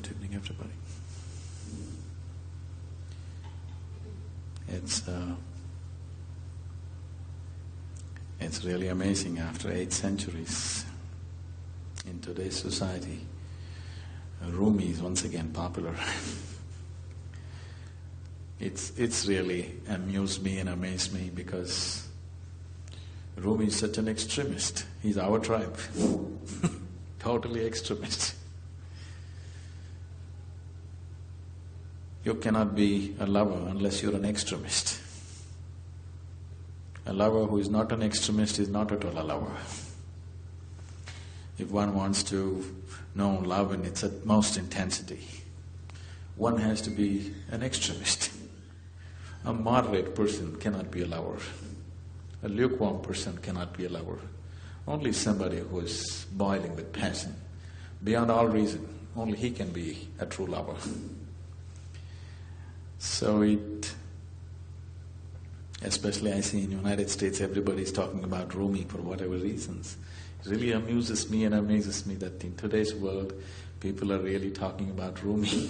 Good evening, everybody. It's really amazing. After 8 centuries in today's society, Rumi is once again popular. It's really amused me and amazed me because Rumi is such an extremist. He's our tribe. Totally extremist. You cannot be a lover unless you're an extremist. A lover who is not an extremist is not at all a lover. If one wants to know love in its utmost intensity, one has to be an extremist. A moderate person cannot be a lover. A lukewarm person cannot be a lover. Only somebody who is boiling with passion, beyond all reason, only he can be a true lover. So especially I see in United States, everybody is talking about Rumi for whatever reasons. It really amuses me and amazes me that in today's world, people are really talking about Rumi.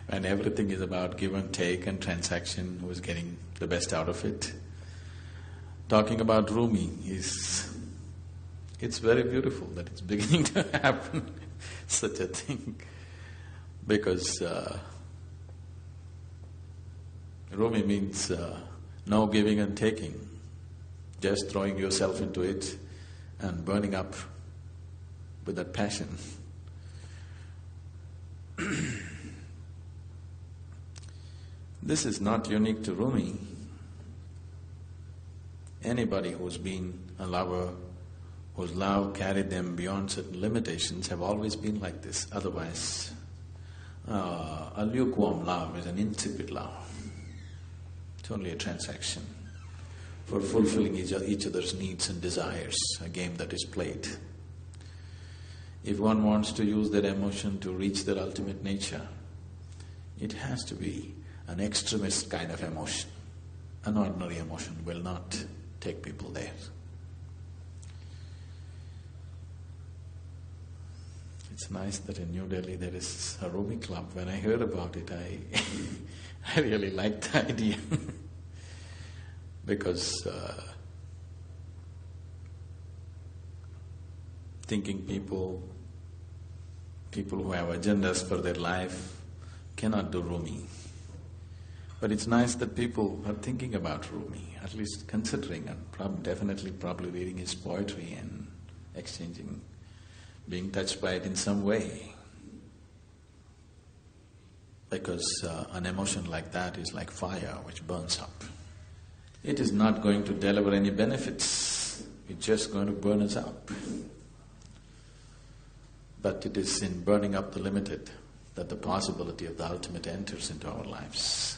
And everything is about give and take and transaction, who is getting the best out of it. Talking about Rumi it's very beautiful that it's beginning to happen, such a thing. Because Rumi means no giving and taking, just throwing yourself into it and burning up with that passion. This is not unique to Rumi. Anybody who's been a lover, whose love carried them beyond certain limitations, have always been like this. Otherwise, a lukewarm love is an insipid love. It's only a transaction for fulfilling each other's needs and desires, a game that is played. If one wants to use their emotion to reach their ultimate nature, it has to be an extremist kind of emotion. An ordinary emotion will not take people there. It's nice that in New Delhi there is a Rumi club. When I heard about it, I really liked the idea because thinking people who have agendas for their life cannot do Rumi. But it's nice that people are thinking about Rumi, at least considering and definitely probably reading his poetry and exchanging, being touched by it in some way. Because an emotion like that is like fire which burns up. It is not going to deliver any benefits, it's just going to burn us up. But it is in burning up the limited that the possibility of the ultimate enters into our lives.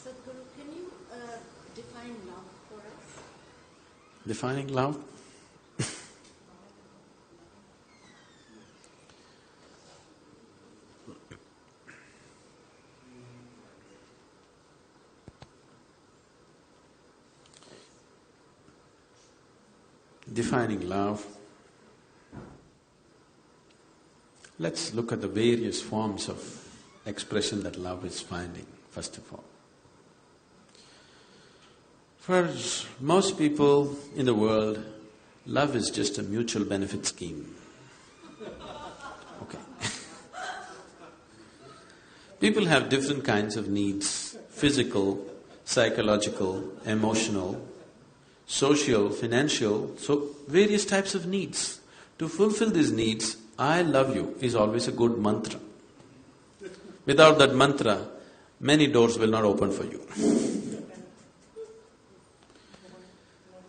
Sadhguru, can you define love for us? Defining love? Defining love, let's look at the various forms of expression that love is finding, first of all. For most people in the world, love is just a mutual benefit scheme. Okay. People have different kinds of needs, physical, psychological, emotional, social, financial, so various types of needs. To fulfill these needs, I love you is always a good mantra. Without that mantra, many doors will not open for you.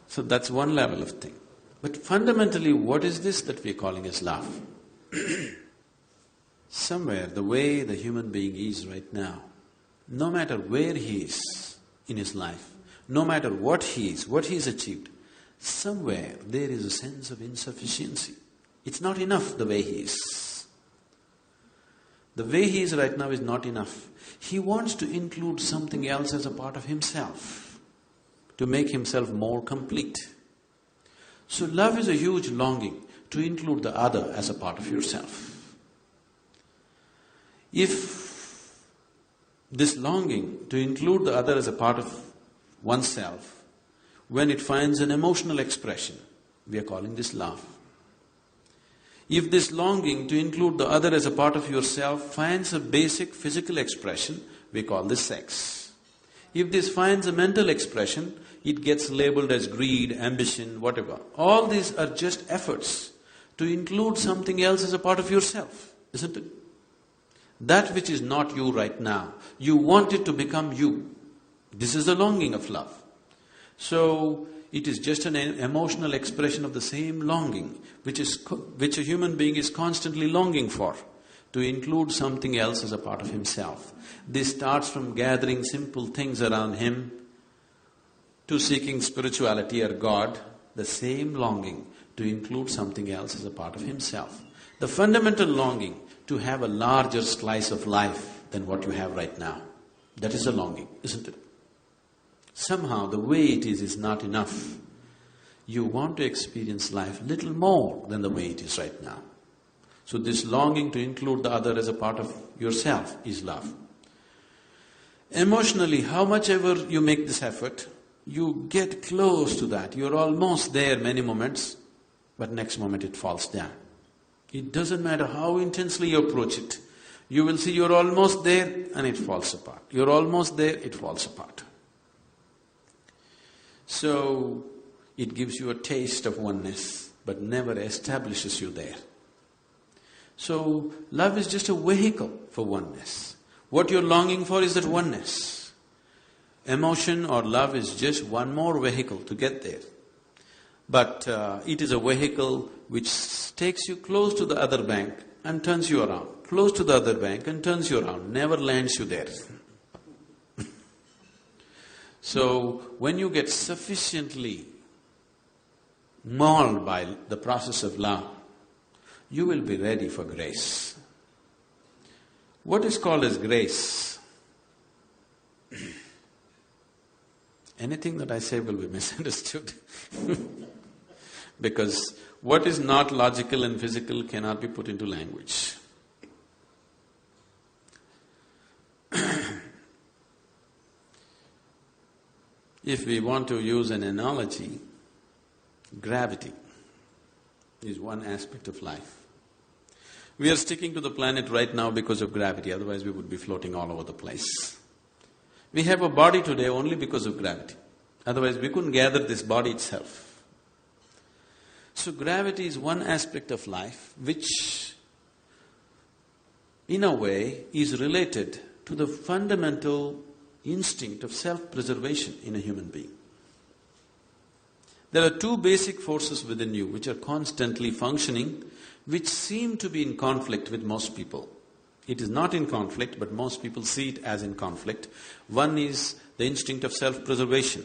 So that's one level of thing. But fundamentally, what is this that we're calling as love? Somewhere, the way the human being is right now, no matter where he is in his life, no matter what he's achieved, somewhere there is a sense of insufficiency. It's not enough the way he is. The way he is right now is not enough. He wants to include something else as a part of himself, to make himself more complete. So love is a huge longing to include the other as a part of yourself. If this longing to include the other as a part of oneself, when it finds an emotional expression, we are calling this love. If this longing to include the other as a part of yourself finds a basic physical expression, we call this sex. If this finds a mental expression, it gets labeled as greed, ambition, whatever. All these are just efforts to include something else as a part of yourself, isn't it? That which is not you right now, you want it to become you. This is the longing of love. So, it is just an emotional expression of the same longing which a human being is constantly longing for, to include something else as a part of himself. This starts from gathering simple things around him to seeking spirituality or God, the same longing to include something else as a part of himself. The fundamental longing to have a larger slice of life than what you have right now. That is a longing, isn't it? Somehow the way it is not enough. You want to experience life little more than the way it is right now. So this longing to include the other as a part of yourself is love. Emotionally, how much ever you make this effort, you get close to that. You're almost there many moments, but next moment it falls down. It doesn't matter how intensely you approach it. You will see you're almost there and it falls apart. You're almost there, it falls apart. So, it gives you a taste of oneness, but never establishes you there. So, love is just a vehicle for oneness. What you're longing for is that oneness. Emotion or love is just one more vehicle to get there. But it is a vehicle which takes you close to the other bank and turns you around, close to the other bank and turns you around, never lands you there. So, when you get sufficiently mauled by the process of love, you will be ready for grace. What is called as grace? Anything that I say will be misunderstood. Because what is not logical and physical cannot be put into language. If we want to use an analogy, gravity is one aspect of life. We are sticking to the planet right now because of gravity, otherwise we would be floating all over the place. We have a body today only because of gravity, otherwise we couldn't gather this body itself. So gravity is one aspect of life which, in a way, is related to the fundamental instinct of self-preservation in a human being. There are two basic forces within you which are constantly functioning, which seem to be in conflict with most people. It is not in conflict, but most people see it as in conflict. One is the instinct of self-preservation,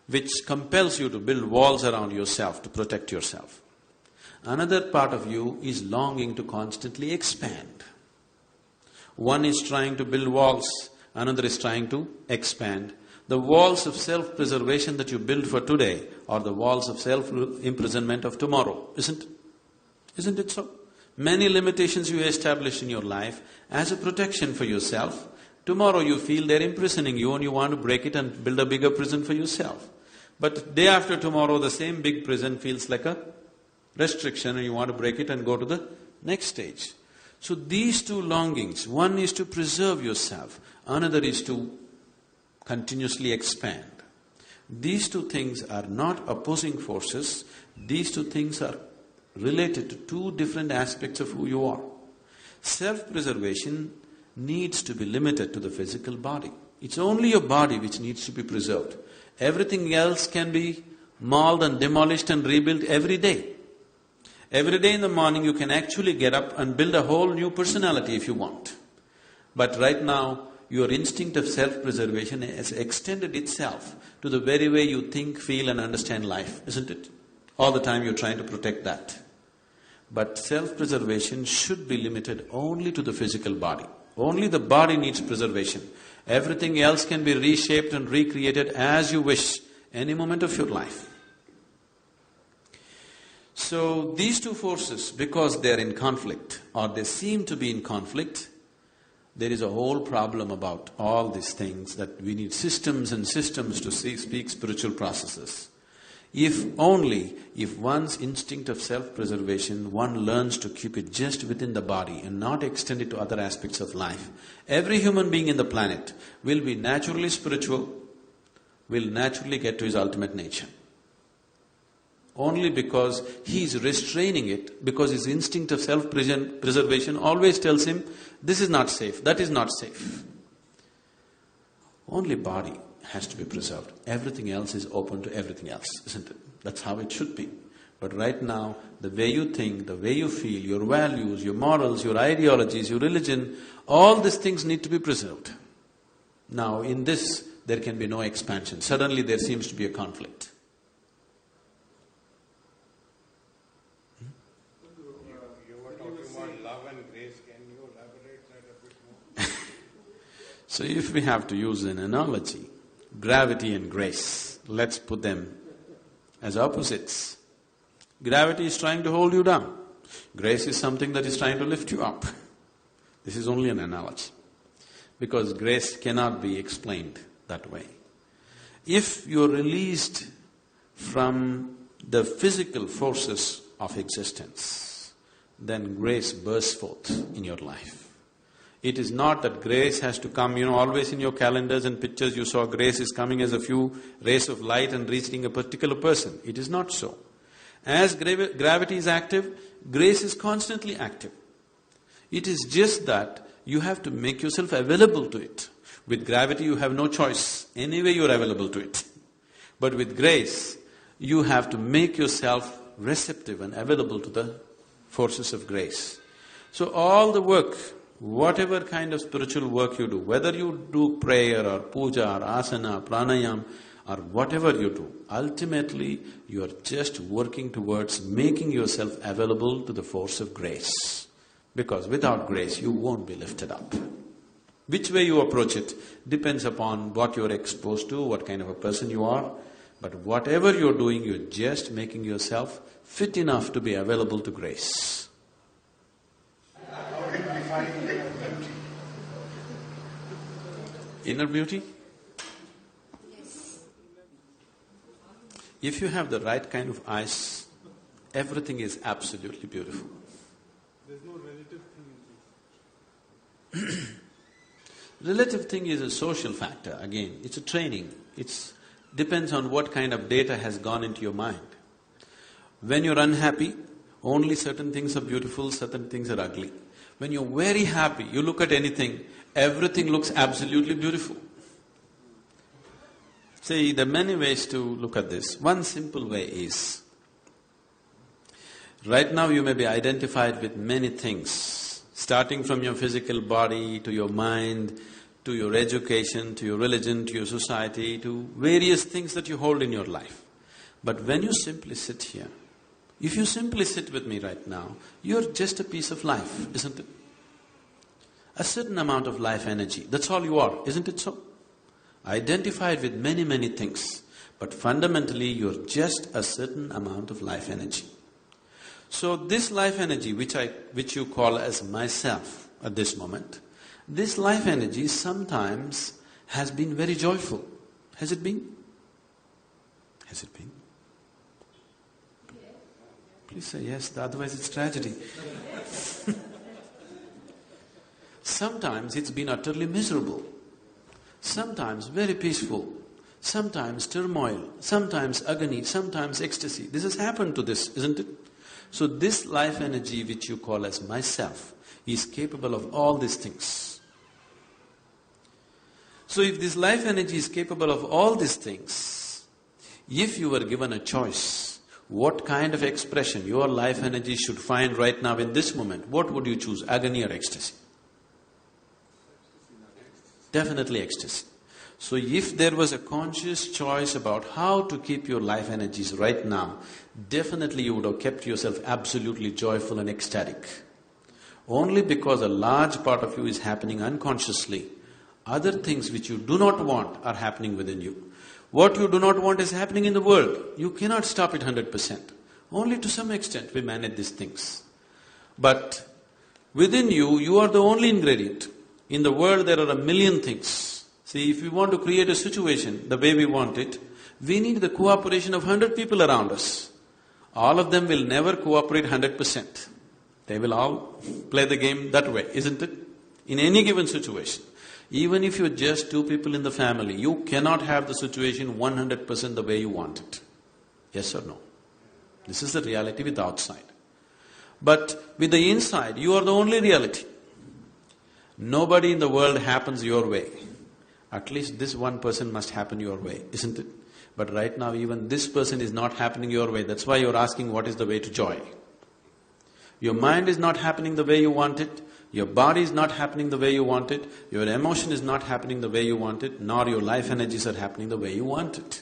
which compels you to build walls around yourself to protect yourself. Another part of you is longing to constantly expand. One is trying to build walls, another is trying to expand. The walls of self-preservation that you build for today are the walls of self-imprisonment of tomorrow, isn't it? Isn't it so? Many limitations you establish in your life as a protection for yourself. Tomorrow you feel they're imprisoning you and you want to break it and build a bigger prison for yourself. But day after tomorrow, the same big prison feels like a restriction and you want to break it and go to the next stage. So these two longings, one is to preserve yourself, another is to continuously expand. These two things are not opposing forces, these two things are related to two different aspects of who you are. Self-preservation needs to be limited to the physical body. It's only your body which needs to be preserved. Everything else can be mauled and demolished and rebuilt every day. Every day in the morning you can actually get up and build a whole new personality if you want. But right now, your instinct of self-preservation has extended itself to the very way you think, feel and understand life, isn't it? All the time you're trying to protect that. But self-preservation should be limited only to the physical body. Only the body needs preservation. Everything else can be reshaped and recreated as you wish, any moment of your life. So, these two forces, because they are in conflict, or they seem to be in conflict, There is a whole problem about all these things that we need systems and systems to speak spiritual processes. If one's instinct of self-preservation, one learns to keep it just within the body and not extend it to other aspects of life, every human being in the planet will be naturally spiritual, will naturally get to his ultimate nature. Only because he is restraining it, because his instinct of self-preservation always tells him, this is not safe, that is not safe. Only body has to be preserved. Everything else is open to everything else, isn't it? That's how it should be. But right now, the way you think, the way you feel, your values, your morals, your ideologies, your religion, all these things need to be preserved. Now, in this, there can be no expansion. Suddenly there seems to be a conflict. You were talking about love and grace. Can you elaborate that a bit more? So if we have to use an analogy, gravity and grace, let's put them as opposites. Gravity is trying to hold you down. Grace is something that is trying to lift you up. This is only an analogy, because grace cannot be explained that way. If you're released from the physical forces of existence, then grace bursts forth in your life. It is not that grace has to come, always in your calendars and pictures you saw grace is coming as a few rays of light and reaching a particular person. It is not so. As gravity is active, grace is constantly active. It is just that you have to make yourself available to it. With gravity you have no choice, anyway you are available to it. But with grace, you have to make yourself receptive and available to the forces of grace. So all the work, whatever kind of spiritual work you do, whether you do prayer or puja or asana, pranayam or whatever you do, ultimately you are just working towards making yourself available to the force of grace. Because without grace, you won't be lifted up. Which way you approach it depends upon what you're exposed to, what kind of a person you are. But whatever you're doing, you're just making yourself fit enough to be available to grace. How do you define inner beauty? Inner beauty? Yes. If you have the right kind of eyes, everything is absolutely beautiful. There's no relative thing in this. Relative thing is a social factor, again, it's a training. It depends on what kind of data has gone into your mind. When you're unhappy, only certain things are beautiful, certain things are ugly. When you're very happy, you look at anything, everything looks absolutely beautiful. See, there are many ways to look at this. One simple way is, right now you may be identified with many things, starting from your physical body, to your mind, to your education, to your religion, to your society, to various things that you hold in your life. But when you simply sit here, if you simply sit with me right now, you're just a piece of life, isn't it? A certain amount of life energy, that's all you are, isn't it so? Identified with many, many things, but fundamentally you're just a certain amount of life energy. So this life energy, which you call as myself at this moment, this life energy sometimes has been very joyful. Has it been? Has it been? Please say yes, otherwise it's tragedy. Sometimes it's been utterly miserable, sometimes very peaceful, sometimes turmoil, sometimes agony, sometimes ecstasy. This has happened to this, isn't it? So this life energy which you call as myself is capable of all these things. So if this life energy is capable of all these things, if you were given a choice, what kind of expression your life energy should find right now in this moment, what would you choose, agony or ecstasy? Definitely ecstasy. So if there was a conscious choice about how to keep your life energies right now, definitely you would have kept yourself absolutely joyful and ecstatic. Only because a large part of you is happening unconsciously, other things which you do not want are happening within you. What you do not want is happening in the world. You cannot stop it 100%. Only to some extent we manage these things. But within you, you are the only ingredient. In the world there are a million things. See, if we want to create a situation the way we want it, we need the cooperation of 100 people around us. All of them will never cooperate 100%. They will all play the game that way, isn't it? In any given situation. Even if you're just two people in the family, you cannot have the situation 100% the way you want it. Yes or no? This is the reality with the outside. But with the inside, you are the only reality. Nobody in the world happens your way. At least this one person must happen your way, isn't it? But right now even this person is not happening your way, that's why you're asking what is the way to joy. Your mind is not happening the way you want it, your body is not happening the way you want it, your emotion is not happening the way you want it, nor your life energies are happening the way you want it.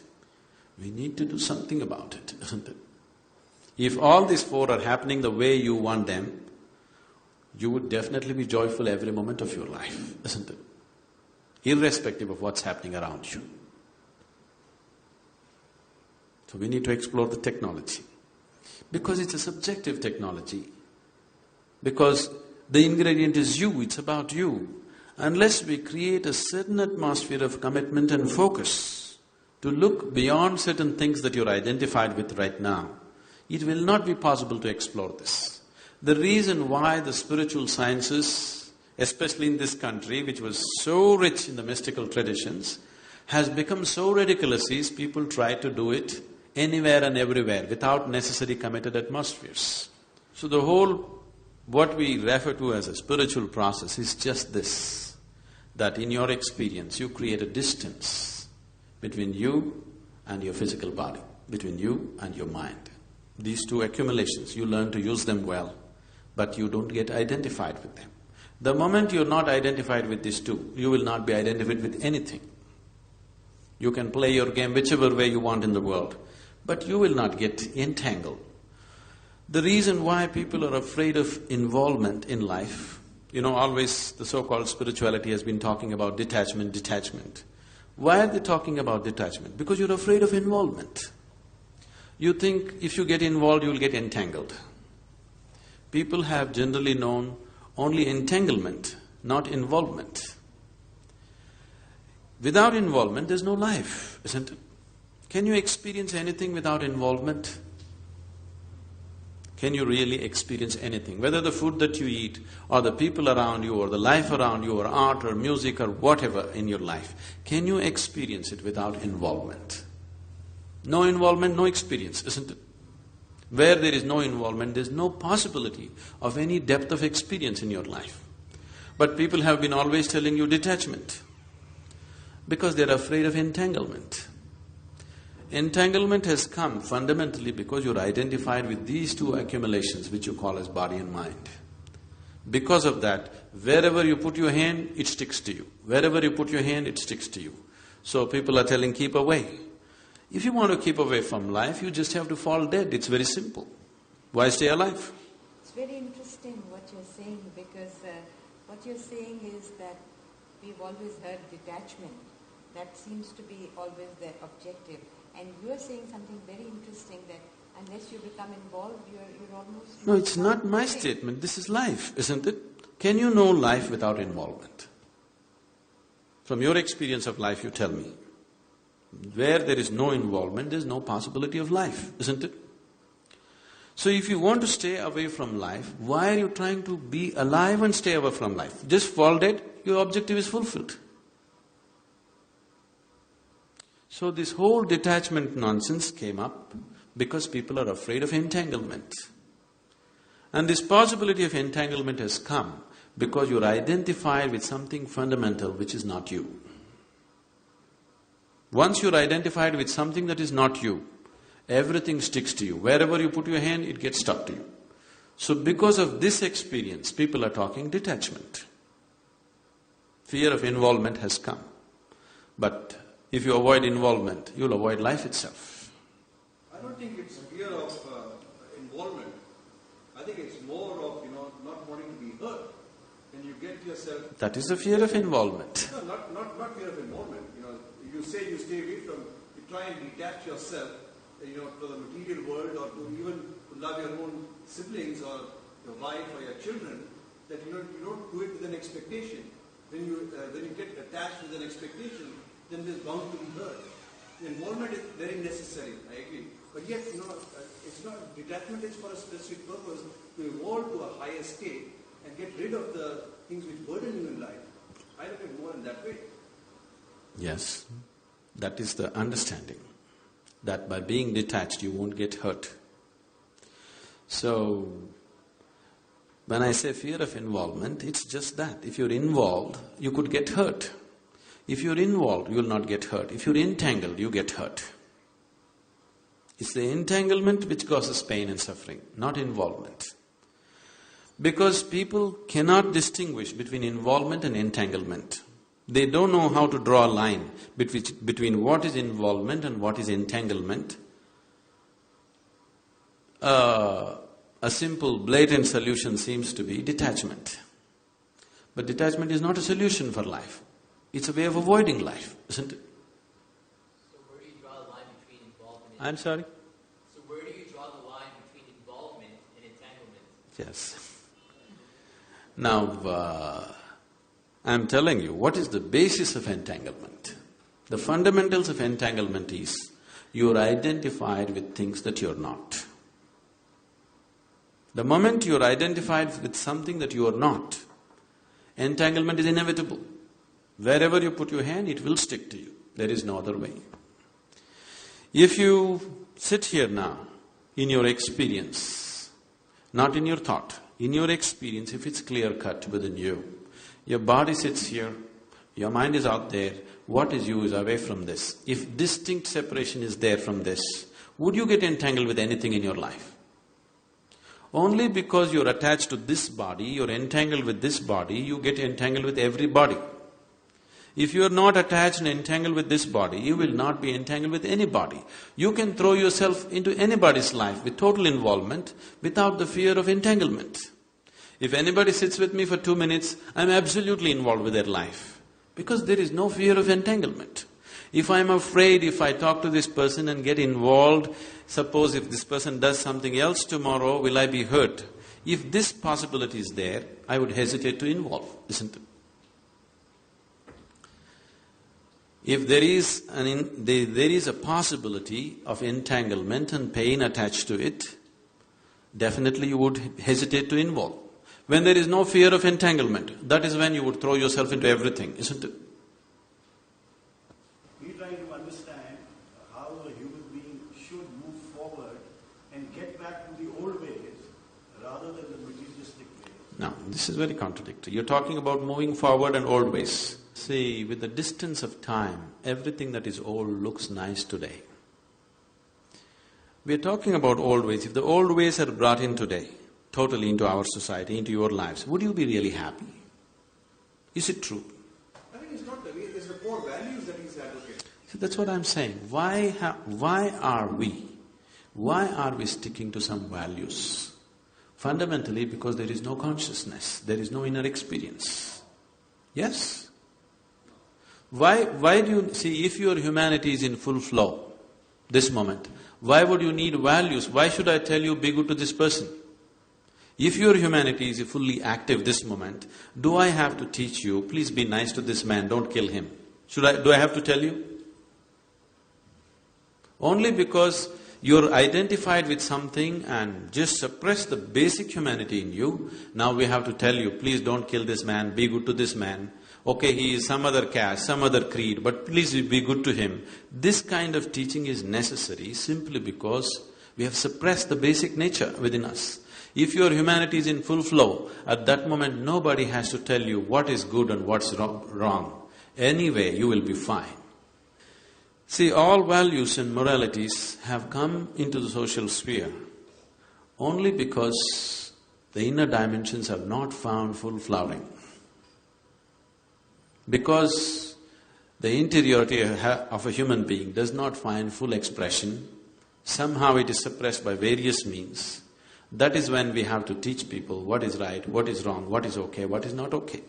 We need to do something about it, isn't it? If all these four are happening the way you want them, you would definitely be joyful every moment of your life, isn't it? Irrespective of what's happening around you. So we need to explore the technology. Because it's a subjective technology. Because the ingredient is you, it's about you. Unless we create a certain atmosphere of commitment and focus to look beyond certain things that you're identified with right now, it will not be possible to explore this. The reason why the spiritual sciences, especially in this country, which was so rich in the mystical traditions, has become so ridiculous is people try to do it anywhere and everywhere without necessary committed atmospheres. So the whole, what we refer to as a spiritual process is just this, that in your experience you create a distance between you and your physical body, between you and your mind. These two accumulations, you learn to use them well, but you don't get identified with them. The moment you're not identified with these two, you will not be identified with anything. You can play your game whichever way you want in the world, but you will not get entangled. The reason why people are afraid of involvement in life, always the so-called spirituality has been talking about detachment. Why are they talking about detachment? Because you're afraid of involvement. You think if you get involved, you'll get entangled. People have generally known only entanglement, not involvement. Without involvement, there's no life, isn't it? Can you experience anything without involvement? Can you really experience anything? Whether the food that you eat, or the people around you, or the life around you, or art, or music, or whatever in your life, can you experience it without involvement? No involvement, no experience, isn't it? Where there is no involvement, there's no possibility of any depth of experience in your life. But people have been always telling you detachment, because they're afraid of entanglement. Entanglement has come fundamentally because you're identified with these two accumulations which you call as body and mind. Because of that, wherever you put your hand, it sticks to you. Wherever you put your hand, it sticks to you. So people are telling, keep away. If you want to keep away from life, you just have to fall dead. It's very simple. Why stay alive? It's very interesting what you're saying, because what you're saying is that we've always heard detachment. That seems to be always the objective. And you're saying something very interesting, that unless you become involved, you're almost… No, it's not my statement. This is life, isn't it? Can you know life without involvement? From your experience of life, you tell me. Where there is no involvement, there's no possibility of life, isn't it? So if you want to stay away from life, why are you trying to be alive and stay away from life? Just fall dead, your objective is fulfilled. So this whole detachment nonsense came up because people are afraid of entanglement. And this possibility of entanglement has come because you're identified with something fundamental which is not you. Once you're identified with something that is not you, everything sticks to you. Wherever you put your hand, it gets stuck to you. So because of this experience, people are talking detachment. Fear of involvement has come. But if you avoid involvement, you'll avoid life itself. I don't think it's fear of involvement. I think it's more of, not wanting to be hurt. When you get yourself… That is the fear of involvement. No, not fear of involvement. You say you stay away from… You try and detach yourself, to the material world, or to even to love your own siblings or your wife or your children, that you don't do it with an expectation. when you get attached with an expectation, then there's bound to be hurt. The involvement is very necessary, I agree. But yet, it's not, detachment is for a specific purpose, to evolve to a higher state and get rid of the things which burden you in life. I look at it more in that way. Yes, that is the understanding, that by being detached you won't get hurt. So, when I say fear of involvement, it's just that. If you're involved, you could get hurt. If you're involved, you will not get hurt. If you're entangled, you get hurt. It's the entanglement which causes pain and suffering, not involvement. Because people cannot distinguish between involvement and entanglement. They don't know how to draw a line between what is involvement and what is entanglement. A simple, blatant solution seems to be detachment. But detachment is not a solution for life. It's a way of avoiding life, isn't it? So where do you draw the line between involvement and… I'm sorry? So where do you draw the line between involvement and entanglement? Yes. Now, I'm telling you, what is the basis of entanglement? The fundamentals of entanglement is, you're identified with things that you're not. The moment you're identified with something that you are not, entanglement is inevitable. Wherever you put your hand, it will stick to you. There is no other way. If you sit here now, in your experience, not in your thought, in your experience, if it's clear-cut within you, your body sits here, your mind is out there, what is you is away from this. If distinct separation is there from this, would you get entangled with anything in your life? Only because you're attached to this body, you're entangled with this body, you get entangled with every body. If you are not attached and entangled with this body, you will not be entangled with any body. You can throw yourself into anybody's life with total involvement without the fear of entanglement. If anybody sits with me for 2 minutes, I'm absolutely involved with their life because there is no fear of entanglement. If I'm afraid, if I talk to this person and get involved, suppose if this person does something else tomorrow, will I be hurt? If this possibility is there, I would hesitate to involve, isn't it? If there is a possibility of entanglement and pain attached to it, definitely you would hesitate to involve. When there is no fear of entanglement, that is when you would throw yourself into everything, isn't it? We're trying to understand how a human being should move forward and get back to the old ways rather than the materialistic ways. Now, this is very contradictory. You're talking about moving forward and old ways. See, with the distance of time, everything that is old looks nice today. We're talking about old ways. If the old ways are brought in today, totally into our society, into your lives, would you be really happy? Is it true? I think it's not the way, it's the core values that he's advocating. See, that's what I'm saying. Why are we sticking to some values? Fundamentally because there is no consciousness, there is no inner experience. Yes? Why do you… See, if your humanity is in full flow, this moment, why would you need values? Why should I tell you, be good to this person? If your humanity is fully active this moment, do I have to teach you, please be nice to this man, don't kill him? Do I have to tell you? Only because you're identified with something and just suppress the basic humanity in you, now we have to tell you, please don't kill this man, be good to this man. Okay, he is some other caste, some other creed, but please be good to him. This kind of teaching is necessary simply because we have suppressed the basic nature within us. If your humanity is in full flow, at that moment nobody has to tell you what is good and what's wrong. Anyway, you will be fine. See, all values and moralities have come into the social sphere only because the inner dimensions have not found full flowering. Because the interiority of a human being does not find full expression, somehow it is suppressed by various means. That is when we have to teach people what is right, what is wrong, what is okay, what is not okay.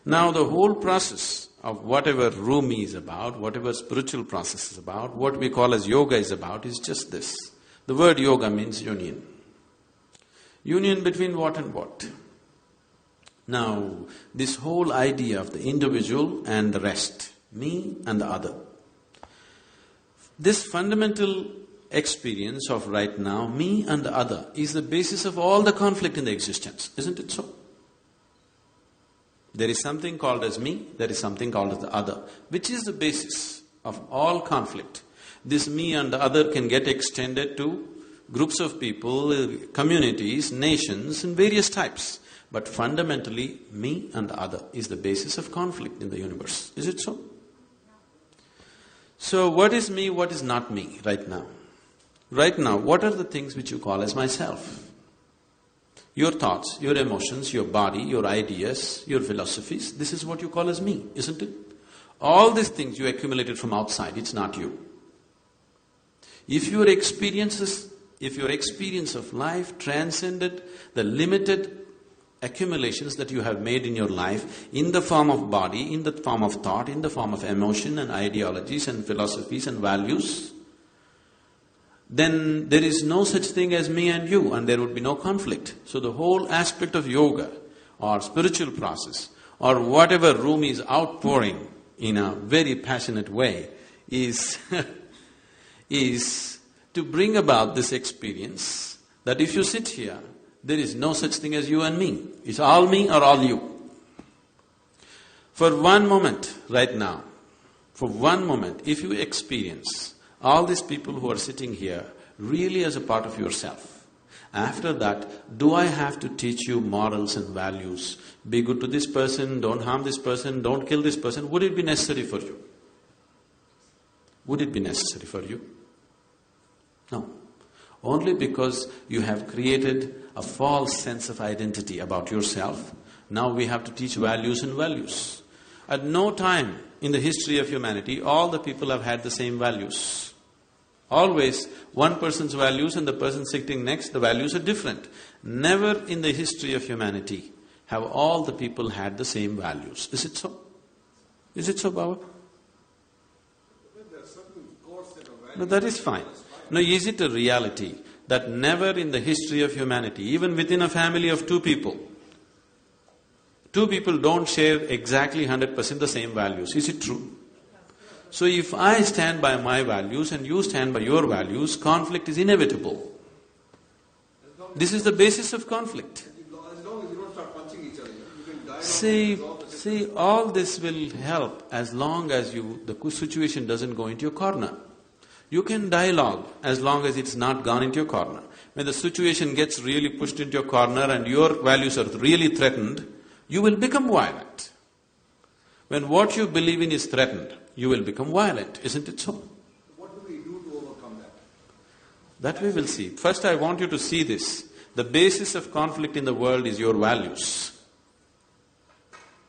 Now the whole process of whatever Rumi is about, whatever spiritual process is about, what we call as yoga is about, is just this. The word yoga means union. Union between what and what? Now, this whole idea of the individual and the rest, me and the other, this fundamental experience of right now, me and the other, is the basis of all the conflict in the existence, isn't it so? There is something called as me, there is something called as the other, which is the basis of all conflict. This me and the other can get extended to groups of people, communities, nations, and various types. But fundamentally, me and the other is the basis of conflict in the universe. Is it so? So what is me, what is not me right now? Right now, what are the things which you call as myself? Your thoughts, your emotions, your body, your ideas, your philosophies, this is what you call as me, isn't it? All these things you accumulated from outside, it's not you. If your experience of life transcended the limited accumulations that you have made in your life in the form of body, in the form of thought, in the form of emotion and ideologies and philosophies and values, then there is no such thing as me and you, and there would be no conflict. So the whole aspect of yoga or spiritual process or whatever Rumi is outpouring in a very passionate way is is to bring about this experience that if you sit here, there is no such thing as you and me. It's all me or all you. For one moment right now, for one moment, if you experience all these people who are sitting here really as a part of yourself, after that, do I have to teach you morals and values? Be good to this person, don't harm this person, don't kill this person. Would it be necessary for you? Would it be necessary for you? No. Only because you have created a false sense of identity about yourself, now we have to teach values and values. At no time in the history of humanity, all the people have had the same values. Always, one person's values and the person sitting next, the values are different. Never in the history of humanity have all the people had the same values. Is it so? Is it so, Baba? No, that is fine. No, is it a reality that never in the history of humanity, even within a family of two people don't share exactly 100% the same values? Is it true? So if I stand by my values and you stand by your values, conflict is inevitable. This is the basis of conflict. As long as you don't start punching each other, you can dialogue. See, all this will help as long as the situation doesn't go into your corner. You can dialogue as long as it's not gone into your corner. When the situation gets really pushed into your corner and your values are really threatened, you will become violent. When what you believe in is threatened, you will become violent, isn't it so? What do we do to overcome that? That we will see. First I want you to see this. The basis of conflict in the world is your values.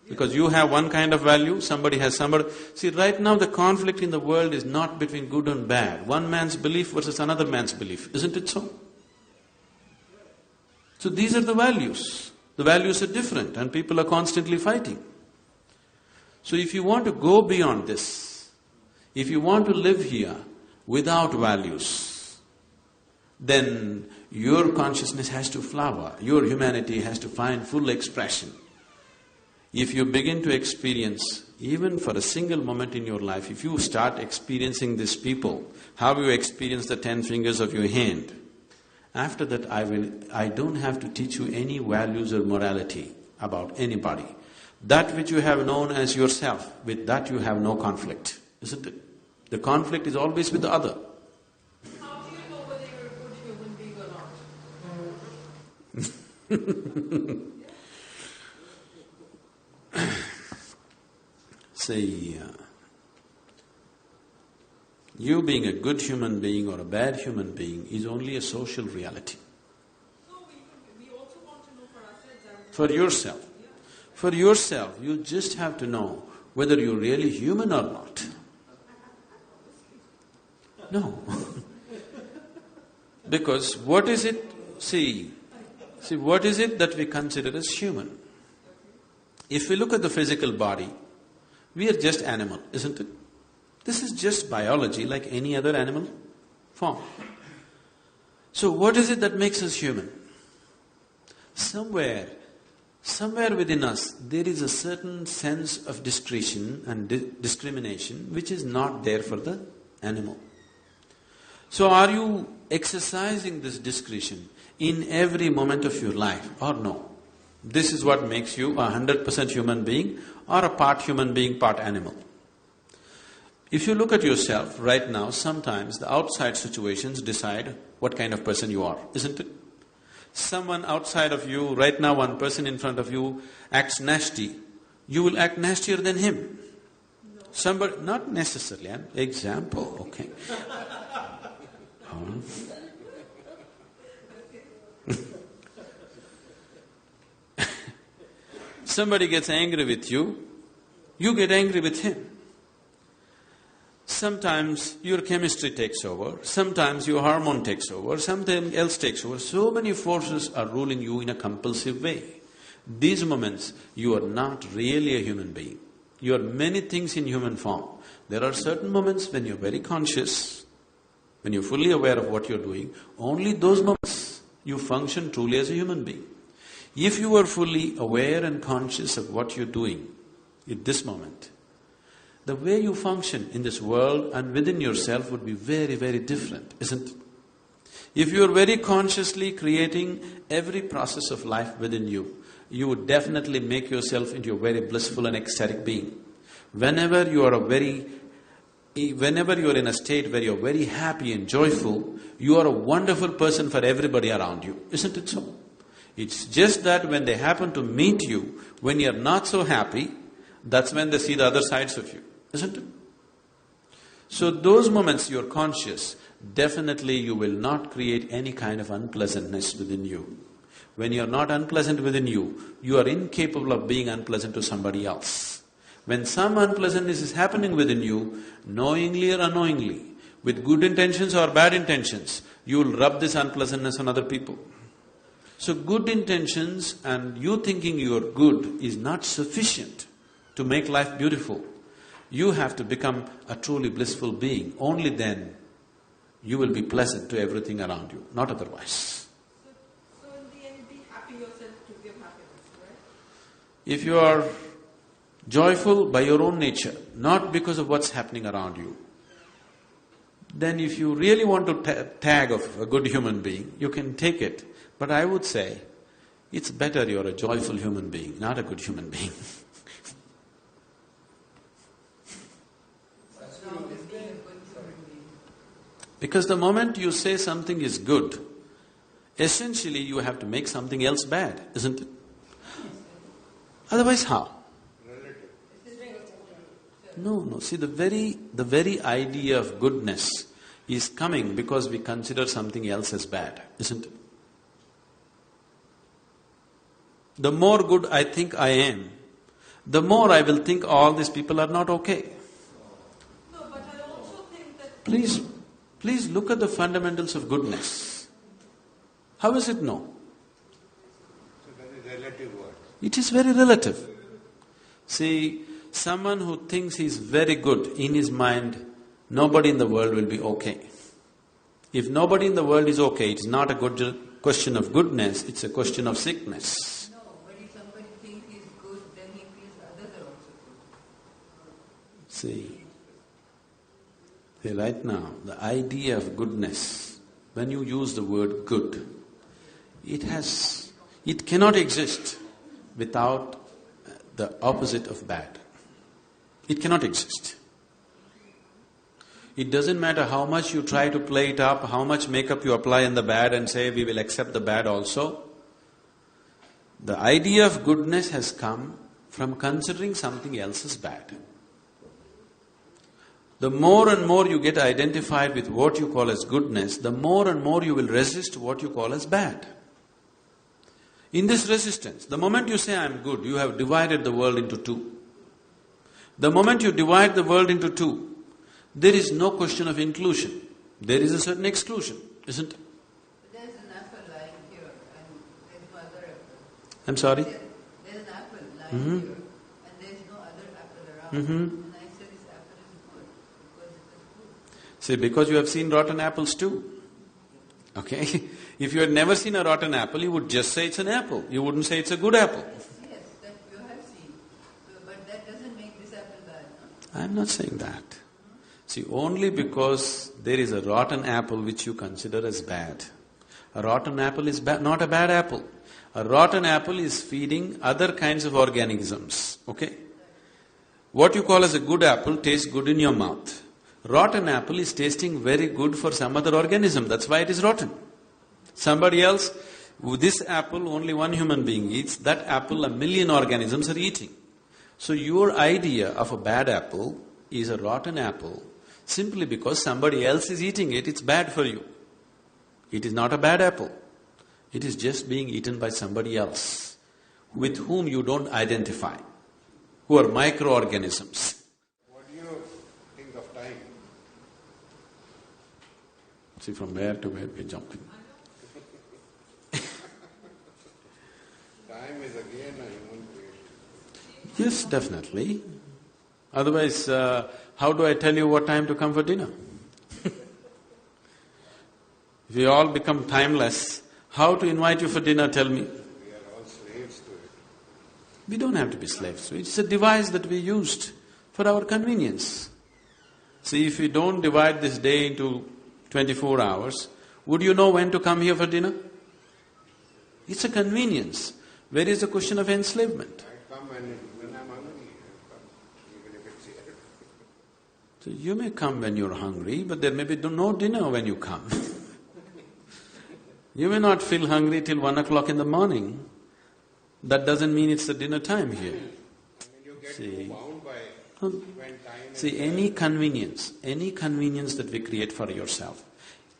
Because you have one kind of value, somebody has somebody… See, right now the conflict in the world is not between good and bad. One man's belief versus another man's belief, isn't it so? So these are the values. The values are different and people are constantly fighting. So if you want to go beyond this, if you want to live here without values, then your consciousness has to flower, your humanity has to find full expression. If you begin to experience, even for a single moment in your life, if you start experiencing these people, how you experience the 10 fingers of your hand, after that I don't have to teach you any values or morality about anybody. That which you have known as yourself, with that you have no conflict, isn't it? The conflict is always with the other. How do you know whether you're a good human being or not? Say, you being a good human being or a bad human being is only a social reality. So we also want to know for ourselves. For yourself. For yourself, you just have to know whether you're really human or not. No. Because what is it… See, what is it that we consider as human? If we look at the physical body, we are just animal, isn't it? This is just biology like any other animal form. So what is it that makes us human? Somewhere somewhere within us there is a certain sense of discretion and discrimination which is not there for the animal. So are you exercising this discretion in every moment of your life or no? This is what makes you a 100% human being or a part human being, part animal. If you look at yourself right now, sometimes the outside situations decide what kind of person you are, isn't it? Someone outside of you, right now one person in front of you acts nasty, you will act nastier than him. No. Somebody… not necessarily, an example, okay. Somebody gets angry with you, you get angry with him. Sometimes your chemistry takes over, sometimes your hormone takes over, something else takes over. So many forces are ruling you in a compulsive way. These moments, you are not really a human being. You are many things in human form. There are certain moments when you're very conscious, when you're fully aware of what you're doing, only those moments you function truly as a human being. If you are fully aware and conscious of what you're doing at this moment, the way you function in this world and within yourself would be very, very different, isn't it? If you are very consciously creating every process of life within you, you would definitely make yourself into a very blissful and ecstatic being. Whenever you are in a state where you're very happy and joyful, you are a wonderful person for everybody around you, isn't it so? It's just that when they happen to meet you, when you're not so happy, that's when they see the other sides of you, isn't it? So those moments you're conscious, definitely you will not create any kind of unpleasantness within you. When you're not unpleasant within you, you are incapable of being unpleasant to somebody else. When some unpleasantness is happening within you, knowingly or unknowingly, with good intentions or bad intentions, you will rub this unpleasantness on other people. So good intentions and you thinking you are good is not sufficient to make life beautiful. You have to become a truly blissful being. Only then you will be pleasant to everything around you, not otherwise. So in the end, be happy yourself to give happiness, right? If you are joyful by your own nature, not because of what's happening around you, then if you really want to tag of a good human being, you can take it. But I would say, it's better you're a joyful human being, not a good human being. Because the moment you say something is good, essentially you have to make something else bad, isn't it? Otherwise how? No. See, the very idea of goodness is coming because we consider something else as bad, isn't it? The more good I think I am, the more I will think all these people are not okay. No, but I also think that… Please look at the fundamentals of goodness. How is it no? It's a very relative word. It is very relative. See, someone who thinks he's very good, in his mind, nobody in the world will be okay. If nobody in the world is okay, it's not a good question of goodness, it's a question of sickness. No, but if somebody thinks he's good, then he feels others are also good. See, right now, the idea of goodness, when you use the word good, it cannot exist without the opposite of bad. It cannot exist. It doesn't matter how much you try to play it up, how much makeup you apply in the bad and say, we will accept the bad also. The idea of goodness has come from considering something else as bad. The more and more you get identified with what you call as goodness, the more and more you will resist what you call as bad. In this resistance, the moment you say, I am good, you have divided the world into two. The moment you divide the world into two, there is no question of inclusion. There is a certain exclusion, isn't it? There's an apple lying here and there's no other apple. I'm sorry? There's an apple lying here and there's no other apple around. And I said this apple is good because it is good. See, because you have seen rotten apples too. Okay? If you had never seen a rotten apple, you would just say it's an apple. You wouldn't say it's a good apple. I'm not saying that. See, only because there is a rotten apple which you consider as bad. A rotten apple is not a bad apple. A rotten apple is feeding other kinds of organisms, okay? What you call as a good apple tastes good in your mouth. Rotten apple is tasting very good for some other organism, that's why it is rotten. Somebody else, this apple only one human being eats, that apple 1,000,000 organisms are eating. So your idea of a bad apple is a rotten apple simply because somebody else is eating it, it's bad for you. It is not a bad apple. It is just being eaten by somebody else with whom you don't identify, who are microorganisms. What do you think of time? See, from where to where we're jumping. Time is again a human creation. Yes, definitely. Otherwise, how do I tell you what time to come for dinner? If we all become timeless, how to invite you for dinner, tell me? We are all slaves to it. We don't have to be slaves to it. It's a device that we used for our convenience. See, if we don't divide this day into 24 hours, would you know when to come here for dinner? It's a convenience. Where is the question of enslavement? I come when I'm hungry, I come, even if it's here. So you may come when you're hungry, but there may be no dinner when you come. You may not feel hungry till 1 o'clock in the morning. That doesn't mean it's the dinner time here. I mean, you get See. too bound by when time is See, any convenience that we create for yourself,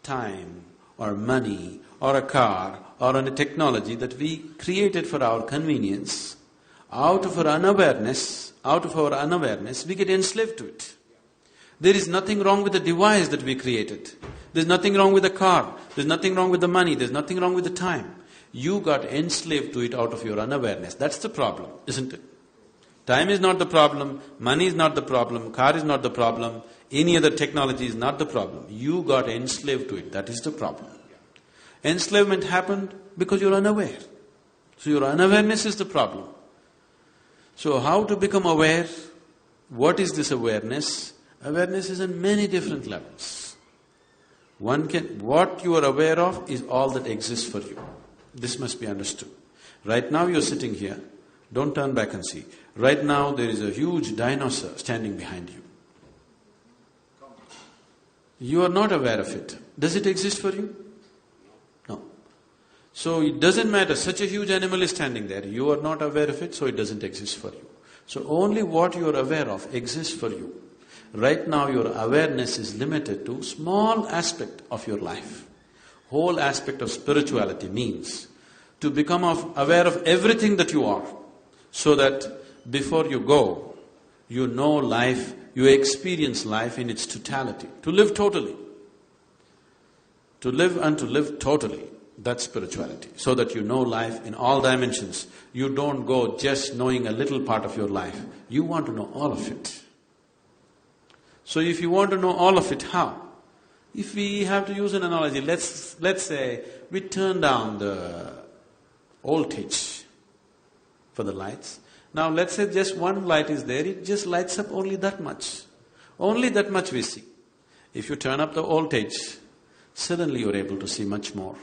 time or money or a car or a technology that we created for our convenience, out of our unawareness, we get enslaved to it. There is nothing wrong with the device that we created. There's nothing wrong with the car, there's nothing wrong with the money, there's nothing wrong with the time. You got enslaved to it out of your unawareness. That's the problem, isn't it? Time is not the problem, money is not the problem, car is not the problem, any other technology is not the problem. You got enslaved to it, that is the problem. Enslavement happened because you're unaware. So your unawareness is the problem. So how to become aware? What is this awareness? Awareness is on many different levels. What you are aware of is all that exists for you. This must be understood. Right now you're sitting here, don't turn back and see. Right now there is a huge dinosaur standing behind you. You are not aware of it. Does it exist for you? No. So it doesn't matter, such a huge animal is standing there, you are not aware of it, so it doesn't exist for you. So only what you are aware of exists for you. Right now your awareness is limited to small aspect of your life. Whole aspect of spirituality means to become aware of everything that you are, so that before you go, you know life, you experience life in its totality, to live totally. To live and to live totally, that's spirituality, so that you know life in all dimensions. You don't go just knowing a little part of your life, you want to know all of it. So if you want to know all of it, how? If we have to use an analogy, let's say we turn down the voltage for the lights. Now let's say just one light is there, it just lights up only that much. Only that much we see. If you turn up the voltage, suddenly you're able to see much more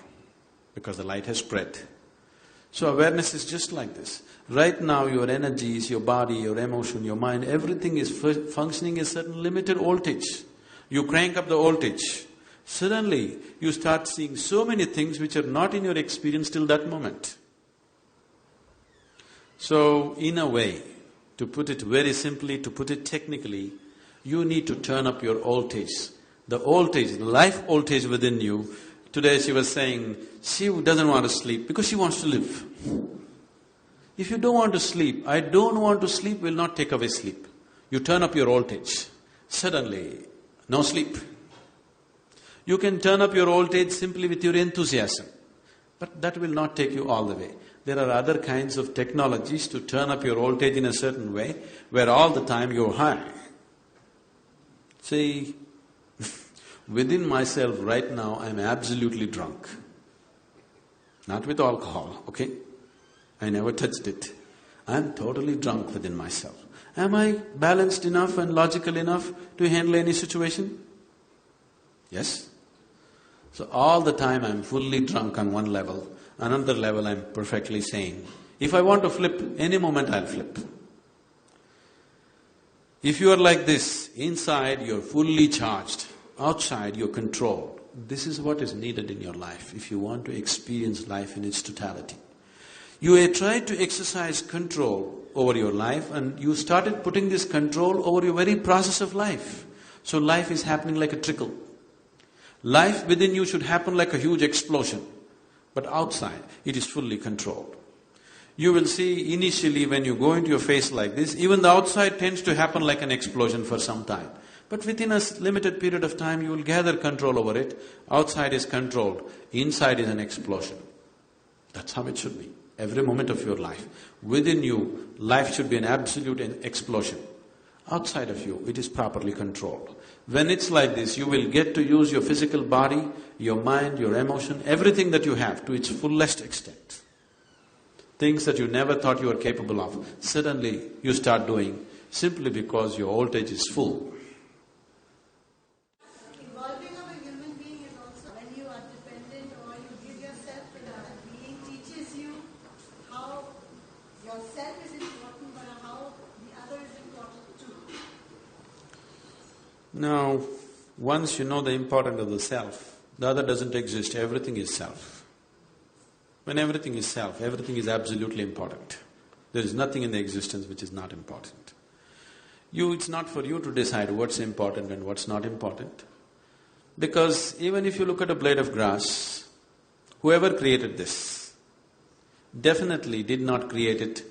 because the light has spread. So awareness is just like this. Right now your energies, your body, your emotion, your mind, everything is functioning at a certain limited voltage. You crank up the voltage, suddenly you start seeing so many things which are not in your experience till that moment. So in a way, to put it very simply, to put it technically, you need to turn up your voltage. The voltage, the life voltage within you. Today she was saying, she doesn't want to sleep because she wants to live. If you don't want to sleep, I don't want to sleep will not take away sleep. You turn up your voltage, suddenly, no sleep. You can turn up your voltage simply with your enthusiasm, but that will not take you all the way. There are other kinds of technologies to turn up your voltage in a certain way, where all the time you're high. See, within myself right now I'm absolutely drunk. Not with alcohol, okay? I never touched it. I'm totally drunk within myself. Am I balanced enough and logical enough to handle any situation? Yes? So all the time I'm fully drunk on one level, another level I'm perfectly sane. If I want to flip, any moment I'll flip. If you are like this, inside you're fully charged, outside you're controlled. This is what is needed in your life if you want to experience life in its totality. You tried to exercise control over your life and you started putting this control over your very process of life. So life is happening like a trickle. Life within you should happen like a huge explosion, but outside it is fully controlled. You will see initially when you go into your face like this, even the outside tends to happen like an explosion for some time. But within a limited period of time, you will gather control over it. Outside is controlled, inside is an explosion. That's how it should be. Every moment of your life. Within you, life should be an absolute explosion. Outside of you, it is properly controlled. When it's like this, you will get to use your physical body, your mind, your emotion, everything that you have to its fullest extent. Things that you never thought you were capable of, suddenly you start doing simply because your voltage is full. Evolving of a human being is also when you are dependent or you give yourself to that being teaches you how yourself is important but how the other is important too. Now, once you know the importance of the self, the other doesn't exist, everything is self. When everything is self, everything is absolutely important. There is nothing in the existence which is not important. It's not for you to decide what's important and what's not important. Because even if you look at a blade of grass, whoever created this definitely did not create it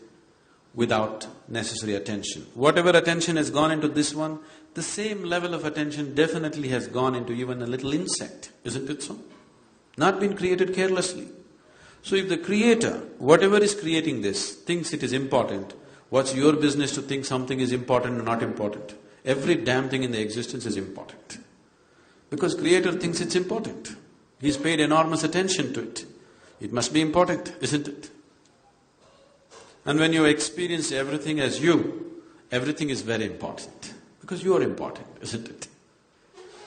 without necessary attention. Whatever attention has gone into this one, the same level of attention definitely has gone into even a little insect, isn't it so? Not been created carelessly. So if the creator, whatever is creating this, thinks it is important, what's your business to think something is important or not important? Every damn thing in the existence is important. Because creator thinks it's important. He's paid enormous attention to it. It must be important, isn't it? And when you experience everything as you, everything is very important. Because you are important, isn't it?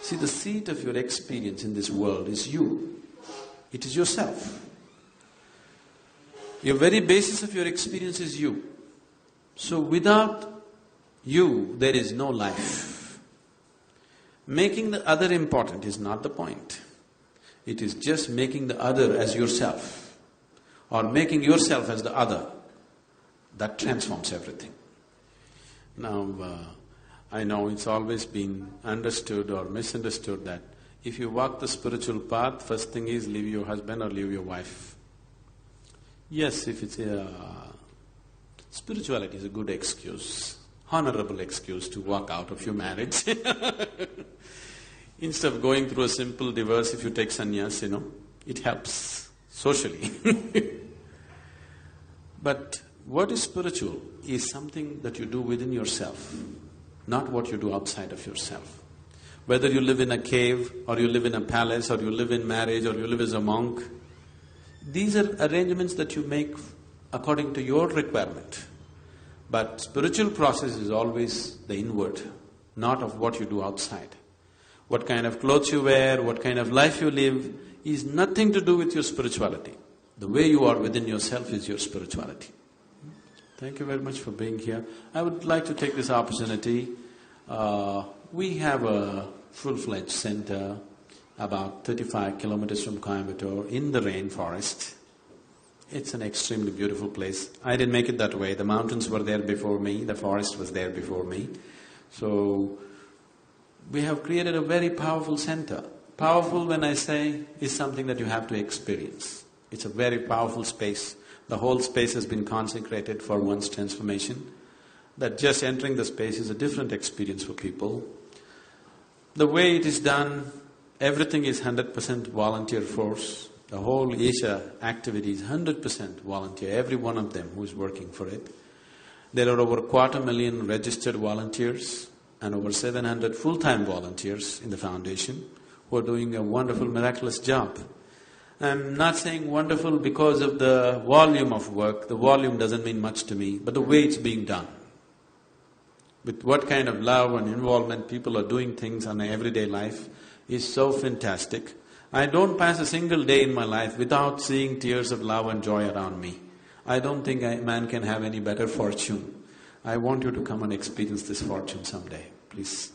See, the seat of your experience in this world is you. It is yourself. Your very basis of your experience is you. So without you, there is no life. Making the other important is not the point. It is just making the other as yourself, or making yourself as the other. That transforms everything. Now, I know it's always been understood or misunderstood that if you walk the spiritual path, first thing is leave your husband or leave your wife. Yes, if it's spirituality is a good excuse, honorable excuse to walk out of your marriage. Instead of going through a simple divorce, if you take sannyas, it helps socially. But what is spiritual is something that you do within yourself, not what you do outside of yourself. Whether you live in a cave, or you live in a palace, or you live in marriage, or you live as a monk, these are arrangements that you make according to your requirement. But spiritual process is always the inward, not of what you do outside. What kind of clothes you wear, what kind of life you live, is nothing to do with your spirituality. The way you are within yourself is your spirituality. Thank you very much for being here. I would like to take this opportunity. We have a full-fledged center about 35 kilometers from Coimbatore in the rainforest. It's an extremely beautiful place. I didn't make it that way. The mountains were there before me, the forest was there before me. So, we have created a very powerful center. Powerful, when I say, is something that you have to experience. It's a very powerful space. The whole space has been consecrated for one's transformation. That just entering the space is a different experience for people. The way it is done, everything is 100% volunteer force. The whole Asia activity is 100% volunteer, every one of them who is working for it. There are over 250,000 registered volunteers and over 700 full-time volunteers in the foundation who are doing a wonderful, miraculous job. I'm not saying wonderful because of the volume of work. The volume doesn't mean much to me, but the way it's being done. with what kind of love and involvement people are doing things on an everyday life is so fantastic. I don't pass a single day in my life without seeing tears of love and joy around me. I don't think a man can have any better fortune. I want you to come and experience this fortune someday, please.